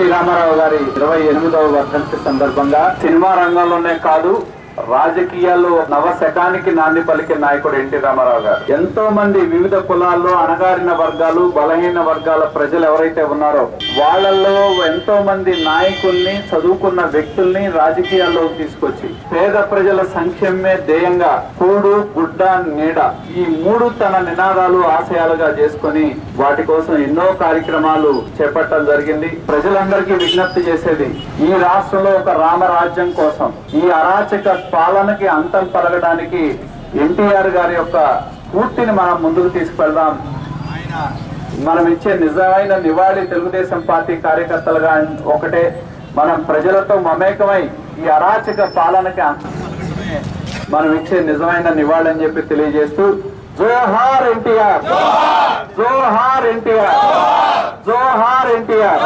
NT Ramarao గారి 28వ వర్ధంతి సందర్భంగా సినిమా రంగంలోనే కాదు రాజకీయాల్లో నవశకానికి నాంది పలికే నాయకుడు ఎన్టీ రామారావు గారు. ఎంతో మంది వివిధ కులాల్లో అణగారిన వర్గాలు, బలహీన వర్గాల ప్రజలు ఎవరైతే ఉన్నారో వాళ్ళల్లో ఎంతో మంది నాయకుల్ని, చదువుకున్న వ్యక్తుల్ని రాజకీయాల్లోకి తీసుకొచ్చి పేద ప్రజల సంక్షేమమే ధ్యేయంగా కూడు, గుడ్డ, నీడ ఈ మూడు తన నినాదాలు, ఆశయాలుగా చేసుకొని వాటి కోసం ఎన్నో కార్యక్రమాలు చేపట్టడం జరిగింది. ప్రజలందరికీ విజ్ఞప్తి చేసేది, ఈ రాష్ట్రంలో ఒక రామరాజ్యం కోసం, ఈ అరాచక పాలనకి అంతం పలకడానికి ఎన్టీఆర్ గారి యొక్క స్ఫూర్తిని మనం ముందుకు తీసుకెళ్దాం. మనం ఇచ్చే నిజమైన నివాళి తెలుగుదేశం పార్టీ కార్యకర్తలుగా ఒకటే, మనం ప్రజలతో మమేకమై ఈ అరాచక పాలనకి అంతం పలకడమే మనం ఇచ్చే నిజమైన నివాళి అని చెప్పి తెలియజేస్తూ, జోహార్ ఎన్టీఆర్, జోహార్ ఎన్టీఆర్, జోహార్ ఎన్టీఆర్.